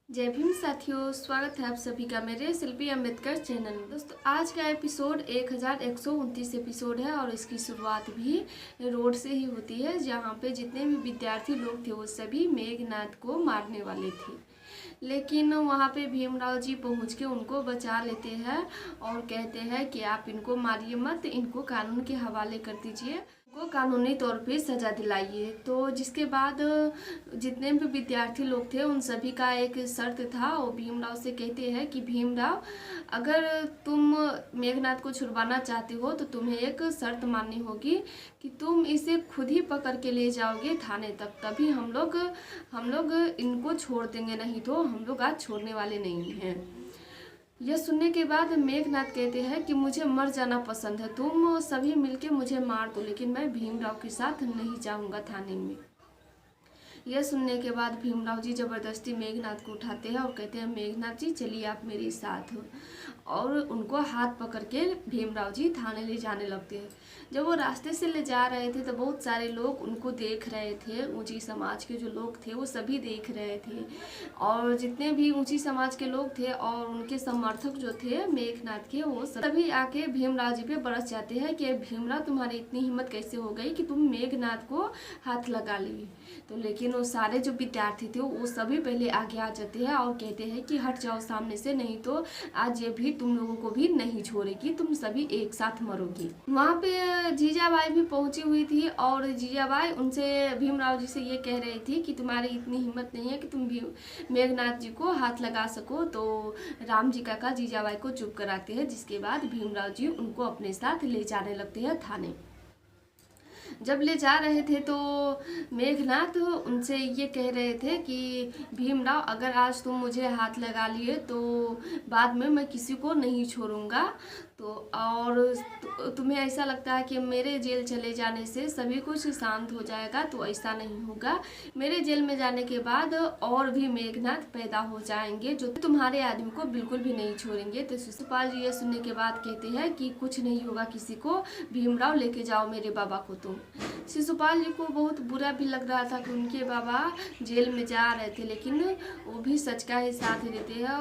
जय भीम साथियों, स्वागत है आप सभी का मेरे शिल्पी अम्बेडकर चैनल में। दोस्तों, आज का एपिसोड 1129 एपिसोड है और इसकी शुरुआत भी रोड से ही होती है, जहां पे जितने भी विद्यार्थी लोग थे वो सभी मेघनाथ को मारने वाले थे। लेकिन वहां पे भीमराव जी पहुंच के उनको बचा लेते हैं और कहते हैं कि आप इनको मारिए मत, इनको कानून के हवाले कर दीजिए, को कानूनी तौर पे सजा दिलाइए। तो जिसके बाद जितने भी विद्यार्थी लोग थे उन सभी का एक शर्त था और भीमराव से कहते हैं कि भीमराव, अगर तुम मेघनाथ को छुड़वाना चाहते हो तो तुम्हें एक शर्त माननी होगी कि तुम इसे खुद ही पकड़ के ले जाओगे थाने तक, तभी हम लोग इनको छोड़ देंगे, नहीं तो हम लोग आज छोड़ने वाले नहीं हैं। यह सुनने के बाद मेघनाथ कहते हैं कि मुझे मर जाना पसंद है, तुम सभी मिलके मुझे मार दो, लेकिन मैं भीमराव के साथ नहीं जाऊंगा थाने में। यह सुनने के बाद भीमराव जी जबरदस्ती मेघनाथ को उठाते हैं और कहते हैं, मेघनाथ जी चलिए आप मेरे साथ हो, और उनको हाथ पकड़ के भीमराव जी थाने ले जाने लगते हैं। जब वो रास्ते से ले जा रहे थे तो बहुत सारे लोग उनको देख रहे थे, ऊंची समाज के जो लोग थे वो सभी देख रहे थे, और जितने भी ऊंची समाज के लोग थे और उनके समर्थक जो थे मेघनाथ के, वो सभी आके भीमराव जी पे बरस जाते हैं कि भीमराव तुम्हारी इतनी हिम्मत कैसे हो गई कि तुम मेघनाथ को हाथ लगा ली। तो लेकिन वो सारे जो विद्यार्थी थे वो सभी पहले आगे आ जाते हैं और कहते हैं कि हट जाओ सामने से, नहीं तो आज ये भी तुम लोगों को भी नहीं छोड़ेगी, तुम सभी एक साथ मरोगी। वहाँ पे जीजाबाई भी पहुंची हुई थी और जीजाबाई उनसे भीमराव जी से ये कह रही थी कि तुम्हारी इतनी हिम्मत नहीं है कि तुम भी मेघनाथ जी को हाथ लगा सको। तो राम जी काका जीजाबाई को चुप कराते हैं, जिसके बाद भीमराव जी उनको अपने साथ ले जाने लगते हैं थाने। जब ले जा रहे थे तो मेघनाथ उनसे ये कह रहे थे कि भीमराव, अगर आज तुम मुझे हाथ लगा लिए तो बाद में मैं किसी को नहीं छोड़ूंगा, तो और तुम्हें ऐसा लगता है कि मेरे जेल चले जाने से सभी कुछ शांत हो जाएगा, तो ऐसा नहीं होगा। मेरे जेल में जाने के बाद और भी मेघनाथ पैदा हो जाएंगे जो तुम्हारे आदमी को बिल्कुल भी नहीं छोड़ेंगे। तो शिशुपाल जी ये सुनने के बाद कहते हैं कि कुछ नहीं होगा किसी को, भीमराव लेके जाओ मेरे बाबा को तुम। शिशुपाल जी को बहुत बुरा भी लग रहा था कि उनके बाबा जेल में जा रहे थे, लेकिन वो भी सच का ही साथ देते हैं,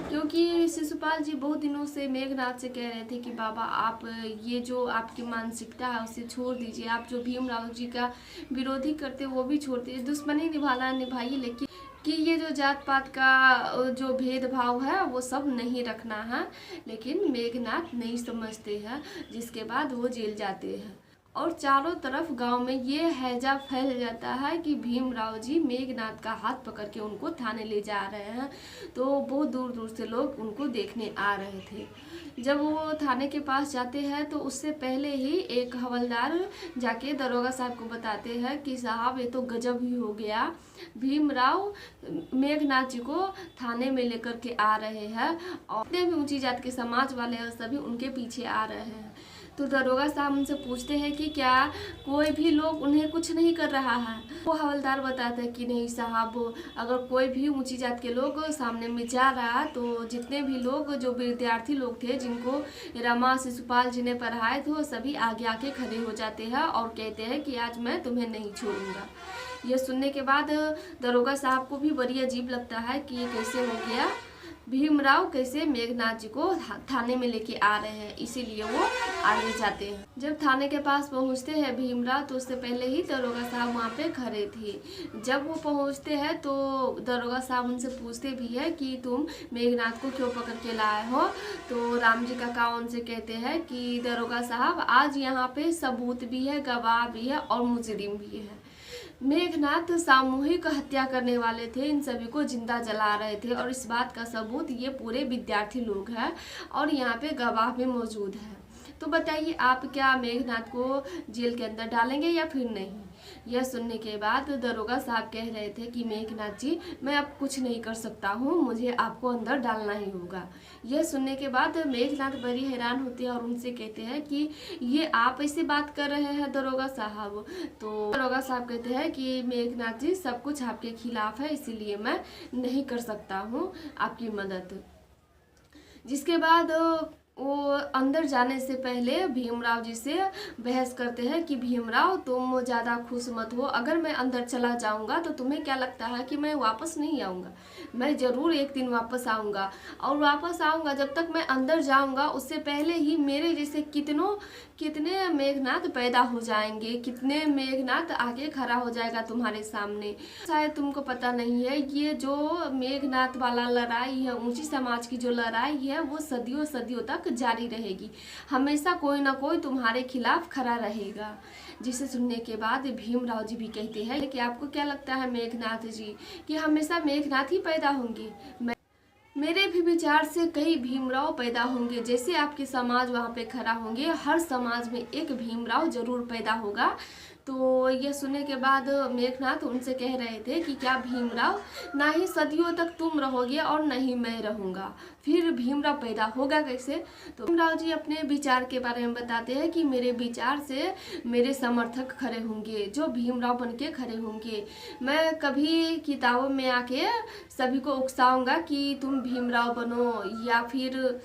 क्योंकि शिशुपाल जी बहुत दिनों से मेघनाथ से कह रहे थे कि बाबा आप ये जो आपकी मानसिकता है उसे छोड़ दीजिए, आप जो भीमराव जी का विरोधी करते वो भी छोड़ दीजिए, दुश्मनी निभाना निभाइए, लेकिन कि ये जो जात पात का जो भेदभाव है वो सब नहीं रखना है। लेकिन मेघनाथ नहीं समझते हैं, जिसके बाद वो जेल जाते हैं और चारों तरफ गांव में ये हैजा फैल जाता है कि भीमराव जी मेघनाथ का हाथ पकड़ के उनको थाने ले जा रहे हैं। तो बहुत दूर दूर से लोग उनको देखने आ रहे थे। जब वो थाने के पास जाते हैं तो उससे पहले ही एक हवलदार जाके दरोगा साहब को बताते हैं कि साहब ये तो गजब ही हो गया, भीमराव मेघनाथ जी को थाने में लेकर के आ रहे हैं और जितने भी ऊंची जात के समाज वाले हैं सभी उनके पीछे आ रहे हैं। तो दरोगा साहब उनसे पूछते हैं कि क्या कोई भी लोग उन्हें कुछ नहीं कर रहा है। वो हवलदार बताता है कि नहीं साहब, अगर कोई भी ऊंची जात के लोग सामने में जा रहा तो जितने भी लोग जो विद्यार्थी लोग थे जिनको रमा शिशुपाल जी ने पढ़ाए थे वो सभी आगे आके खड़े हो जाते हैं और कहते हैं कि आज मैं तुम्हें नहीं छोड़ूंगा। यह सुनने के बाद दरोगा साहब को भी बड़ी अजीब लगता है कि ये कैसे हो गया, भीमराव कैसे मेघनाथ जी को थाने में लेके आ रहे हैं, इसीलिए वो आगे जाते हैं। जब थाने के पास पहुंचते हैं भीमराव तो उससे पहले ही दरोगा साहब वहाँ पे खड़े थे। जब वो पहुंचते हैं तो दरोगा साहब उनसे पूछते भी है कि तुम मेघनाथ को क्यों पकड़ के लाए हो। तो राम जी काका उनसे कहते हैं कि दरोगा साहब, आज यहाँ पे सबूत भी है, गवाह भी है और मुजरिम भी है। मेघनाथ सामूहिक हत्या करने वाले थे, इन सभी को जिंदा जला रहे थे और इस बात का सबूत ये पूरे विद्यार्थी लोग हैं और यहाँ पे गवाह भी मौजूद है। तो बताइए आप क्या मेघनाथ को जेल के अंदर डालेंगे या फिर नहीं। यह सुनने के बाद दरोगा साहब कह रहे थे कि मेघनाथ जी, मैं अब कुछ नहीं कर सकता हूँ, मुझे आपको अंदर डालना ही होगा। यह सुनने के बाद मेघनाथ बड़ी हैरान होते हैं और उनसे कहते हैं कि ये आप ऐसे बात कर रहे हैं दरोगा साहब। तो दरोगा साहब कहते हैं कि मेघनाथ जी, सब कुछ आपके खिलाफ है, इसीलिए मैं नहीं कर सकता हूँ आपकी मदद। जिसके बाद वो अंदर जाने से पहले भीमराव जी से बहस करते हैं कि भीमराव तुम ज़्यादा खुश मत हो, अगर मैं अंदर चला जाऊंगा तो तुम्हें क्या लगता है कि मैं वापस नहीं आऊँगा? मैं ज़रूर एक दिन वापस आऊँगा, और वापस आऊँगा जब तक मैं अंदर जाऊँगा उससे पहले ही मेरे जैसे कितने मेघनाथ पैदा हो जाएंगे, कितने मेघनाथ आके खड़ा हो जाएगा तुम्हारे सामने। शायद तुमको पता नहीं है, ये जो मेघनाथ वाला लड़ाई है, ऊंची समाज की जो लड़ाई है, वो सदियों सदियों तक जारी रहेगी। हमेशा कोई ना कोई तुम्हारे खिलाफ खड़ा रहेगा। जिसे सुनने के बाद भीमराव जी भी कहते हैं कि आपको क्या लगता है मेघनाथ जी कि हमेशा मेघनाथ ही पैदा होंगे? मेरे भी विचार से कई भीमराव पैदा होंगे। जैसे आपके समाज वहाँ पे खड़ा होंगे, हर समाज में एक भीमराव जरूर पैदा होगा। तो ये सुनने के बाद मेघनाथ उनसे कह रहे थे कि क्या भीमराव, ना ही सदियों तक तुम रहोगे और न ही मैं रहूँगा, फिर भीमराव पैदा होगा कैसे? तो भीमराव जी अपने विचार के बारे में बताते हैं कि मेरे विचार से मेरे समर्थक खड़े होंगे, जो भीमराव बन के खड़े होंगे। मैं कभी किताबों में आके सभी को उकसाऊंगा कि तुम भीमराव बनो, या फिर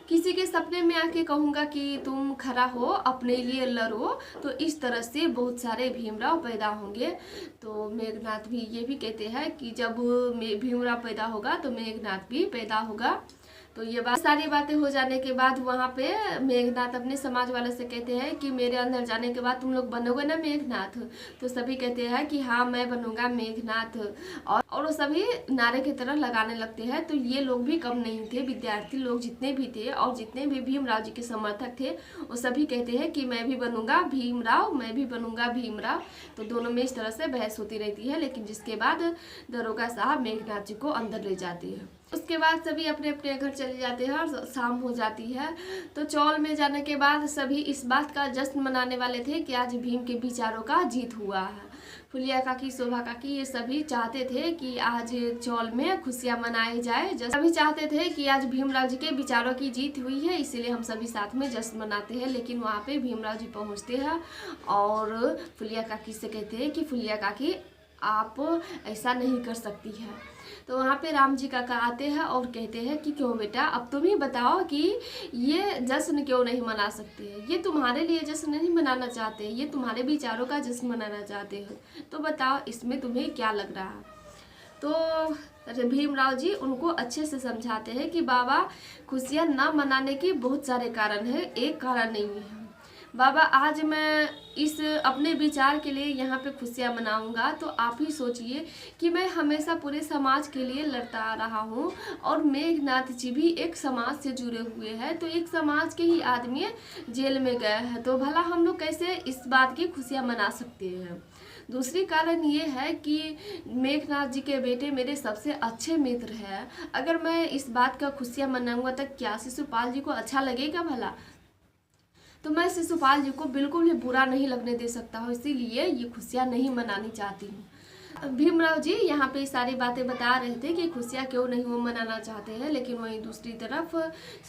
किसी के सपने में आके कहूँगा कि तुम खड़ा हो, अपने लिए लड़ो। तो इस तरह से बहुत सारे भीमराव पैदा होंगे। तो मेघनाथ भी ये भी कहते हैं कि जब भीमराव पैदा होगा तो मेघनाथ भी पैदा होगा। तो ये सारी बातें हो जाने के बाद वहाँ पे मेघनाथ अपने समाज वाले से कहते हैं कि मेरे अंदर जाने के बाद तुम लोग बनोगे ना मेघनाथ? तो सभी कहते हैं कि हाँ मैं बनूंगा मेघनाथ, और वो सभी नारे की तरह लगाने लगते हैं। तो ये लोग भी कम नहीं थे, विद्यार्थी लोग जितने भी थे और जितने भी भीमराव जी के समर्थक थे, वो सभी कहते हैं कि मैं भी बनूंगा भीमराव, मैं भी बनूंगा भीमराव। तो दोनों में इस तरह से बहस होती रहती है, लेकिन जिसके बाद दरोगा साहब मेघनाथ जी को अंदर ले जाते हैं। उसके बाद सभी अपने अपने घर चले जाते हैं और शाम हो जाती है। तो चौल में जाने के बाद सभी इस बात का जश्न मनाने वाले थे कि आज भीम के विचारों का जीत हुआ है। फुलिया काकी, शोभा काकी, ये सभी चाहते थे कि आज चौल में खुशियां मनाई जाए। सभी चाहते थे कि आज भीमराव जी के विचारों की जीत हुई है, इसीलिए हम सभी साथ में जश्न मनाते हैं। लेकिन वहाँ पे भीमराव जी पहुँचते हैं और फुलिया काकी से कहते हैं कि फुलिया काकी आप ऐसा नहीं कर सकती है। तो वहाँ पे राम जी काका आते हैं और कहते हैं कि क्यों बेटा, अब तुम ही बताओ कि ये जश्न क्यों नहीं मना सकते हैं? ये तुम्हारे लिए जश्न नहीं मनाना चाहते, ये तुम्हारे विचारों का जश्न मनाना चाहते हैं, तो बताओ इसमें तुम्हें क्या लग रहा है? तो भीमराव जी उनको अच्छे से समझाते हैं कि बाबा, खुशियाँ ना मनाने के बहुत सारे कारण हैं, एक कारण नहीं है बाबा। आज मैं इस अपने विचार के लिए यहाँ पे खुशियाँ मनाऊंगा, तो आप ही सोचिए कि मैं हमेशा पूरे समाज के लिए लड़ता आ रहा हूँ, और मेघनाथ जी भी एक समाज से जुड़े हुए हैं, तो एक समाज के ही आदमी जेल में गए हैं, तो भला हम लोग कैसे इस बात की खुशियाँ मना सकते हैं? दूसरी कारण ये है कि मेघनाथ जी के बेटे मेरे सबसे अच्छे मित्र हैं। अगर मैं इस बात का खुशियाँ मनाऊंगा तो क्या शिशुपाल जी को अच्छा लगेगा भला? तो मैं शिशुपाल जी को बिल्कुल भी बुरा नहीं लगने दे सकता हूँ, इसीलिए ये खुशियाँ नहीं मनानी चाहती हूँ। भीमराव जी यहाँ पे सारी बातें बता रहे थे कि खुशियाँ क्यों नहीं वो मनाना चाहते हैं, लेकिन वहीं दूसरी तरफ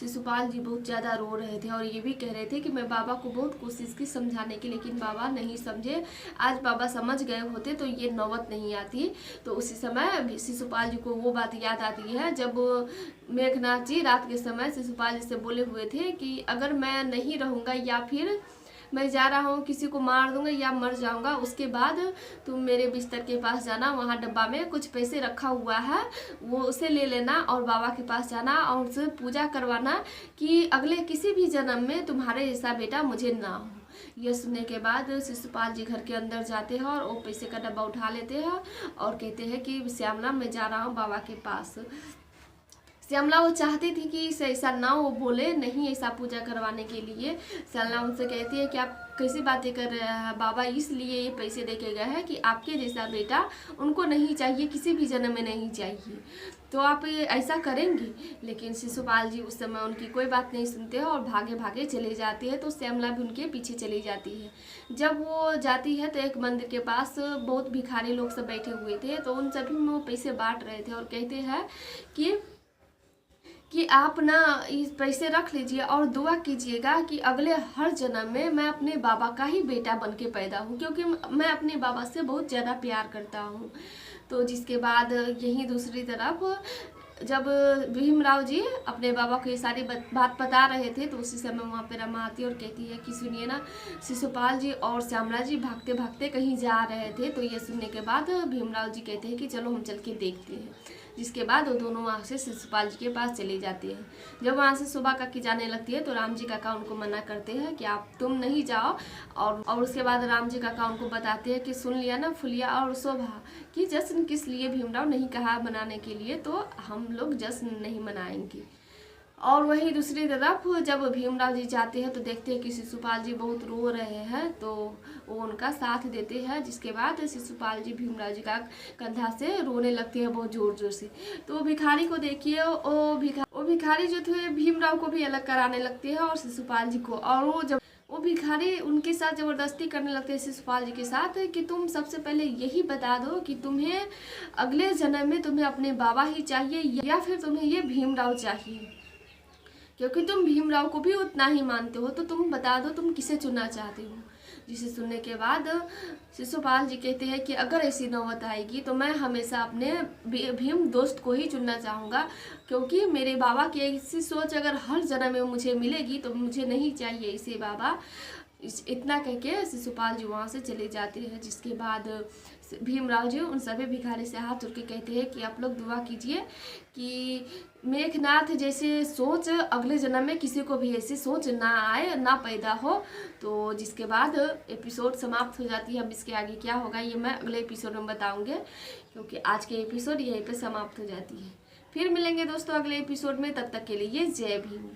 शिशुपाल जी बहुत ज़्यादा रो रहे थे और ये भी कह रहे थे कि मैं बाबा को बहुत कोशिश की समझाने की, लेकिन बाबा नहीं समझे। आज बाबा समझ गए होते तो ये नौबत नहीं आती। तो उसी समय शिशुपाल जी को वो बात याद आती है जब मेघनाथ जी रात के समय शिशुपाल जी से बोले हुए थे कि अगर मैं नहीं रहूँगा या फिर मैं जा रहा हूँ, किसी को मार दूंगा या मर जाऊंगा, उसके बाद तुम मेरे बिस्तर के पास जाना, वहाँ डब्बा में कुछ पैसे रखा हुआ है, वो उसे ले लेना और बाबा के पास जाना और उनसे पूजा करवाना कि अगले किसी भी जन्म में तुम्हारे जैसा बेटा मुझे ना हो। यह सुनने के बाद शिशुपाल जी घर के अंदर जाते हैं और वो पैसे का डब्बा उठा लेते हैं और कहते हैं कि श्यामला मैं जा रहा हूँ बाबा के पास। श्यामला वो चाहती थी कि इसे ऐसा ना वो बोले, नहीं ऐसा पूजा करवाने के लिए। श्यामला उनसे कहती है कि आप कैसी बातें कर रहे हैं बाबा, इसलिए ये पैसे दे के गए हैं कि आपके जैसा बेटा उनको नहीं चाहिए, किसी भी जन्म में नहीं चाहिए, तो आप ऐसा करेंगे? लेकिन शिशुपाल जी उस समय उनकी कोई बात नहीं सुनते हैं और भागे भागे चले जाते हैं। तो श्यामला भी उनके पीछे चली जाती है। जब वो जाती है तो एक मंदिर के पास बहुत भिखारी लोग सब बैठे हुए थे, तो उन सभी में वो पैसे बांट रहे थे और कहते हैं कि आप ना इस पैसे रख लीजिए और दुआ कीजिएगा कि अगले हर जन्म में मैं अपने बाबा का ही बेटा बन के पैदा हूँ, क्योंकि मैं अपने बाबा से बहुत ज़्यादा प्यार करता हूँ। तो जिसके बाद यहीं दूसरी तरफ जब भीमराव जी अपने बाबा को ये सारी बात बता रहे थे तो उसी समय वहाँ पे रमा आती है और कहती है कि सुनिए ना, शिशुपाल जी और श्यामला जी भागते भागते कहीं जा रहे थे। तो ये सुनने के बाद भीमराव जी कहते हैं कि चलो हम चल के देखते हैं। जिसके बाद वो दोनों वहाँ से शिशुपाल जी के पास चली जाती है। जब वहाँ से सुबह काकी जाने लगती है तो राम जी काका उनको मना करते हैं कि आप तुम नहीं जाओ। और उसके बाद राम जी काका उनको बताते हैं कि सुन लिया ना फुलिया और शोभा कि जश्न किस लिए भीमराव नहीं कहा मनाने के लिए, तो हम लोग जश्न नहीं मनाएंगे। और वहीं दूसरी तरफ जब भीमराव जी जाते हैं तो देखते हैं कि शिशुपाल जी बहुत रो रहे हैं, तो वो उनका साथ देते हैं। जिसके बाद शिशुपाल जी भीमराव जी का कंधा से रोने लगते हैं बहुत जोर जोर से। तो भिखारी को देखिए, वो भिखारी जो थे भीमराव को भी अलग कराने लगते हैं और शिशुपाल जी को। और वो भिखारी उनके साथ ज़बरदस्ती करने लगते हैं शिशुपाल जी के साथ कि तुम सबसे पहले यही बता दो कि तुम्हें अगले जन्म में तुम्हें अपने बाबा ही चाहिए या फिर तुम्हें ये भीमराव चाहिए, क्योंकि तुम भीमराव को भी उतना ही मानते हो, तो तुम बता दो तुम किसे चुनना चाहते हो। जिसे सुनने के बाद शिशुपाल जी कहते हैं कि अगर ऐसी नौबत आएगी तो मैं हमेशा अपने भीम दोस्त को ही चुनना चाहूँगा, क्योंकि मेरे बाबा की ऐसी सोच अगर हर जन्म में मुझे मिलेगी तो मुझे नहीं चाहिए इसे बाबा। इतना कह के शिशुपाल जी वहाँ से चले जाते हैं। जिसके बाद भीमराव जी उन सभी भिखारी से हाथ जोड़ के कहते हैं कि आप लोग दुआ कीजिए कि मेघनाथ जैसे सोच अगले जन्म में किसी को भी ऐसी सोच ना आए, ना पैदा हो। तो जिसके बाद एपिसोड समाप्त हो जाती है। अब इसके आगे क्या होगा ये मैं अगले एपिसोड में बताऊंगी, क्योंकि आज के एपिसोड यहीं पे समाप्त हो जाती है। फिर मिलेंगे दोस्तों अगले एपिसोड में, तब तक के लिए जय भीम।